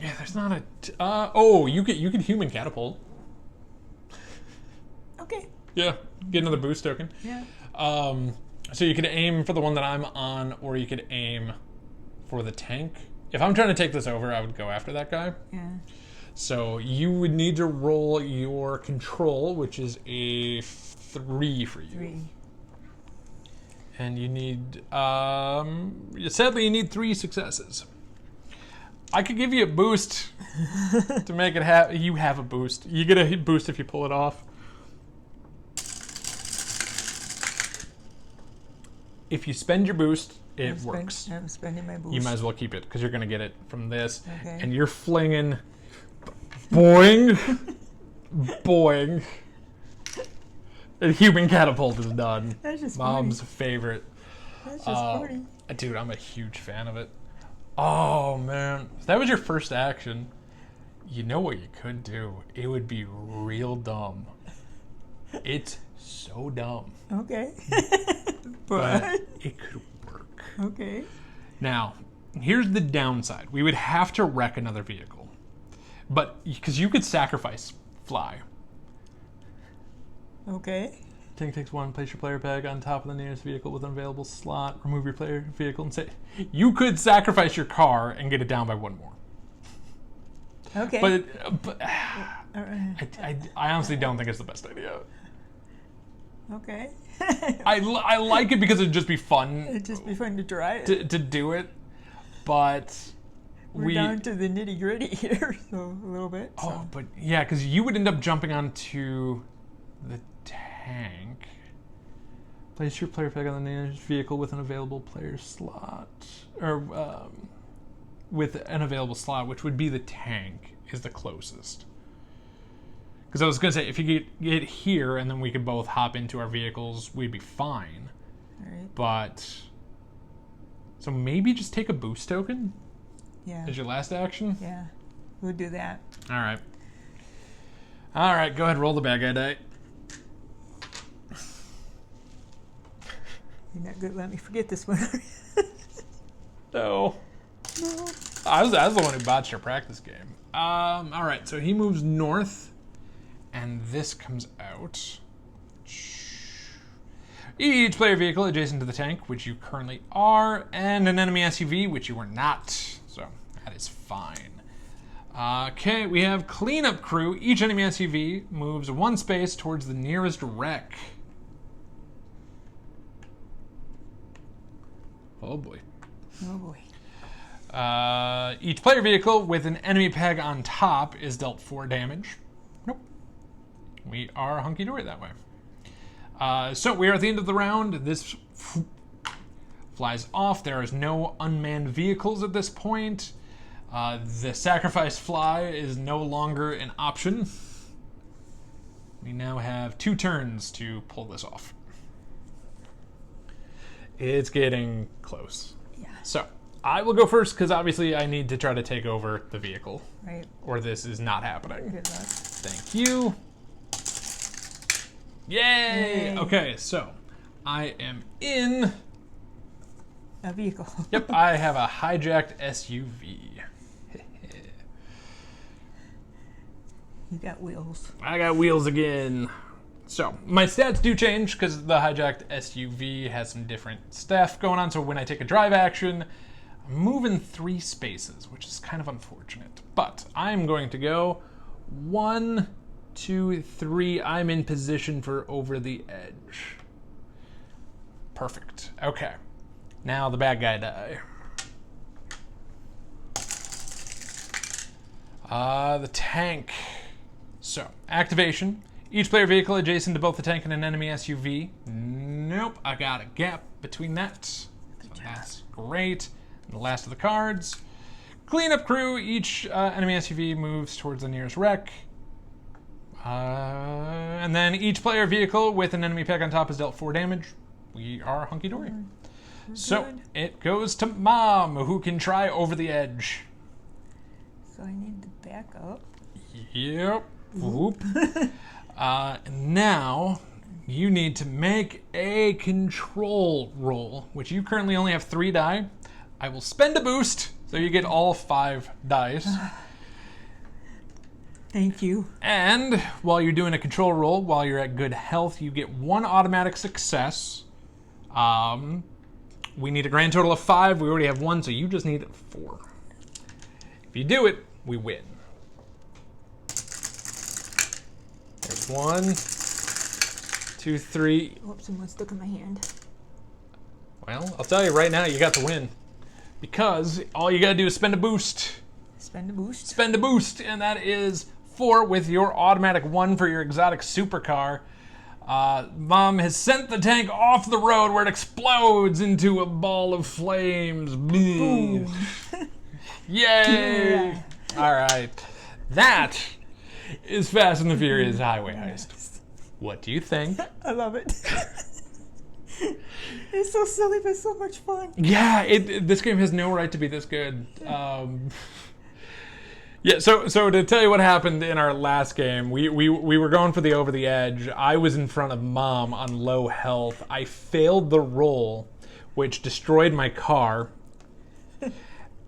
Yeah, there's not a. Oh, you could human catapult. Okay. Yeah, get another boost token. Yeah. So you could aim for the one that I'm on, or you could aim for the tank. If I'm trying to take this over, I would go after that guy. Yeah. So you would need to roll your control, which is a 3 for you. 3. And you need, sadly, you need 3 successes. I could give you a boost to make it happen. You have a boost. You get a boost if you pull it off. If you spend your boost, it works. I'm spending my boost. You might as well keep it because you're going to get it from this. Okay. And you're flinging boing, boing. And human catapult is done. That's just Mom's funny. favorite. That's just funny. Dude, I'm a huge fan of it. Oh, man. If that was your first action, you know what you could do? It would be real dumb. It's so dumb. Okay. But it could work. Okay. Now, here's the downside. We would have to wreck another vehicle. But, because you could sacrifice fly. Okay. Tank takes 1, place your player bag on top of the nearest vehicle with an available slot, remove your player vehicle, and say, you could sacrifice your car and get it down by 1 more. Okay. But All right. I honestly don't think it's the best idea. Okay. I like it because it'd just be fun It'd just be fun to try it. to do it, but We're down to the nitty gritty here, so a little bit. Oh, So. but yeah, because you would end up jumping onto the tank. Place your player bag on the nearest vehicle with an available player slot, or with an available slot, which would be the tank, is the closest. Because I was gonna say, if you get here and then we could both hop into our vehicles, we'd be fine. All right. But so maybe just take a boost token Yeah. as your last action. Yeah. We'll do that. All right. All right. Go ahead. Roll the bad guy die. You're not good. Let me forget this one. No. No. I was the one who botched your practice game. All right. So he moves north, and this comes out. Each player vehicle adjacent to the tank, which you currently are, and an enemy SUV, which you are not. So that is fine. Okay, we have cleanup crew. Each enemy SUV moves 1 space towards the nearest wreck. Oh boy. Oh boy. Each player vehicle with an enemy peg on top is dealt 4 damage. Nope. We are hunky-dory that way. So we are at the end of the round. This flies off. There is no unmanned vehicles at this point. The sacrifice fly is no longer an option. We now have 2 turns to pull this off. It's getting close. Yeah. So, I will go first because obviously I need to try to take over the vehicle. Right. Or this is not happening. Good luck. Thank you. Yay! Yay. Okay, so I am in. A vehicle. Yep, I have a hijacked SUV. You got wheels. I got wheels again. So, my stats do change because the hijacked SUV has some different stuff going on. So, when I take a drive action, I'm moving 3 spaces, which is kind of unfortunate. But I'm going to go 1, 2, 3. I'm in position for over the edge. Perfect. Okay. Now the bad guy die. The tank. So, activation. Each player vehicle adjacent to both the tank and an enemy SUV. Nope, I got a gap between that. So that's great. And the last of the cards. Cleanup crew. Each enemy SUV moves towards the nearest wreck. And then each player vehicle with an enemy pack on top is dealt 4 damage. We are hunky-dory. So, Good. it goes to Mom, who can try over the edge. So I need to back up. Yep. Whoop. Now, you need to make a control roll, which you currently only have 3 die. I will spend a boost, so you get all 5 dice. Thank you. And while you're doing a control roll, while you're at good health, you get 1 automatic success. We need a grand total of 5. We already have 1, so you just need 4. If you do it, we win. There's 1, 2, 3. Oops, someone stuck in my hand. Well, I'll tell you right now, you got the win. Because all you gotta do is spend a boost. Spend a boost. Spend a boost, and that is 4 with your automatic 1 for your exotic supercar. Mom has sent the tank off the road where it explodes into a ball of flames. Boom. Yay! Yeah. All right. That is Fast and the Furious Highway Heist. What do you think? I love it. It's so silly, but so much fun. Yeah, this game has no right to be this good. Yeah, so to tell you what happened in our last game, we were going for the over the edge. I was in front of Mom on low health. I failed the roll, which destroyed my car.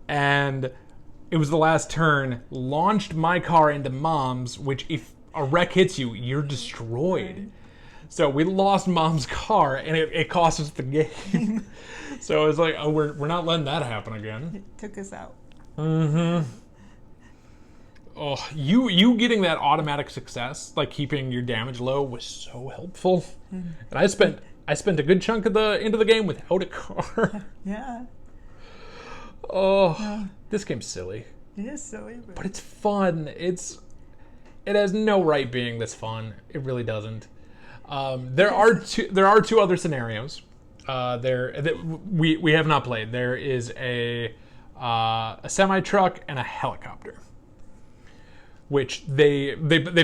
And it was the last turn, launched my car into Mom's, which if a wreck hits you, you're destroyed. So we lost Mom's car, and it cost us the game. So it's like, oh, we're not letting that happen again. It took us out. Mm-hmm. Oh, you getting that automatic success, like keeping your damage low, was so helpful. And I spent a good chunk of the end of the game without a car. Yeah, Oh, this game's silly, it is silly, but it's fun. It has no right being this fun. It really doesn't. There are 2 other scenarios. That we have not played. There is a semi truck and a helicopter, which they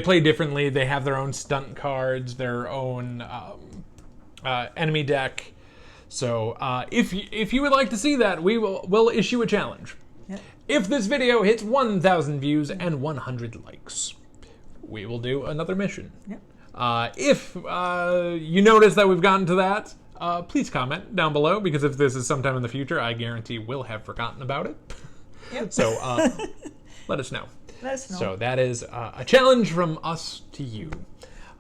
play differently. They have their own stunt cards, their own enemy deck. So if you would like to see that, we'll issue a challenge. Yep. If this video hits 1,000 views and 100 likes, we will do another mission. Yep. If you notice that we've gotten to that, please comment down below, because if this is sometime in the future, I guarantee we'll have forgotten about it. Yep. So let us know. Let us know. So that is a challenge from us to you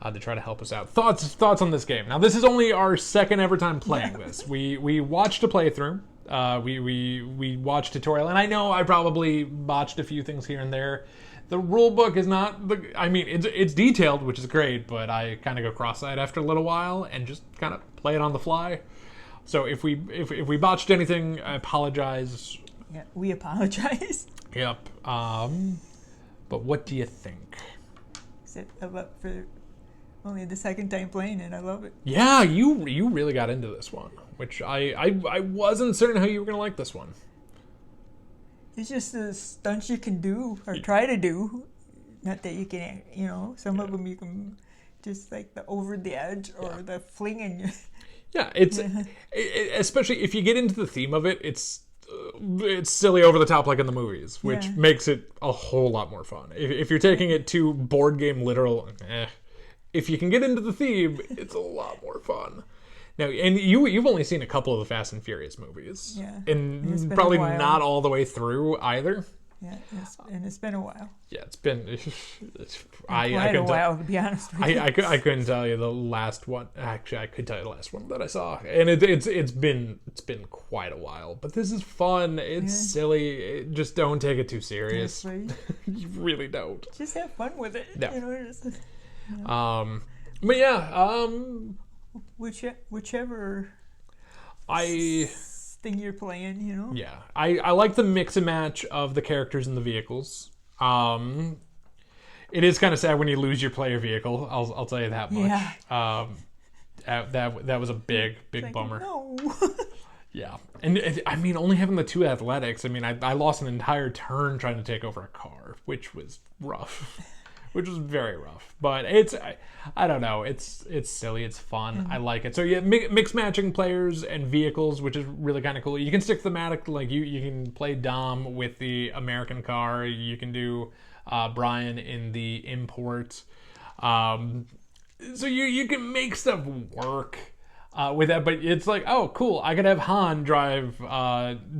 to try to help us out. Thoughts on this game? Now, this is only our second ever time playing this. We watched a playthrough. We watched tutorial, and I know I probably botched a few things here and there. The rule book is not it's detailed, which is great, but I kind of go cross-eyed after a little while and just kind of play it on the fly. So if we botched anything, I apologize. Yeah, we apologize. Yep. But what do you think? I'm up for only the second time playing it. I love it. Yeah, you really got into this one, which I wasn't certain how you were gonna like this one. It's just the stunts you can do or try to do. Not that you can, some of them you can just like the over the edge or the flinging. Yeah, it's especially if you get into the theme of it, it's silly over the top like in the movies, which makes it a whole lot more fun. If you're taking it too board game literal, if you can get into the theme, it's a lot more fun. Now, and you've only seen a couple of the Fast and Furious movies, and probably not all the way through either. Yeah, it's been a while. Yeah, it's been Quite a while, to be honest with you. I couldn't tell you the last one. Actually, I could tell you the last one that I saw, and it's been quite a while. But this is fun. It's silly. Just don't take it too serious. Right. You really don't. Just have fun with it. No. You know, just, But yeah, whichever thing you're playing, you know. Yeah, I like the mix and match of the characters and the vehicles. It is kind of sad when you lose your player vehicle. I'll tell you that much. Yeah. That was a big Like, bummer. no. Yeah, and I mean, only having the 2 athletics. I mean, I lost an entire turn trying to take over a car, which was rough. Which was very rough, but I don't know, it's silly, it's fun, I like it. So yeah, mix matching players and vehicles, which is really kind of cool. You can stick thematic, like you can play Dom with the American car, you can do Brian in the import, so you can make stuff work with that. But it's like, oh cool, I could have Han drive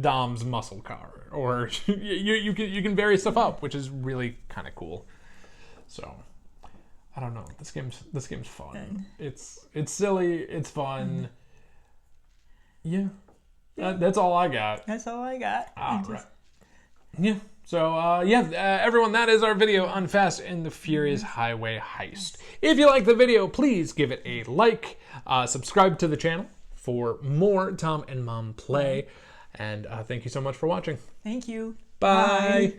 Dom's muscle car, or you can vary stuff up, which is really kind of cool. So, I don't know. This game's fun. It's silly. It's fun. Yeah. That's all I got. That's all I got. All right. Yeah. So, everyone, that is our video on Fast and the Furious Highway Heist. If you like the video, please give it a like. Subscribe to the channel for more Tom and Mom play. And thank you so much for watching. Thank you. Bye.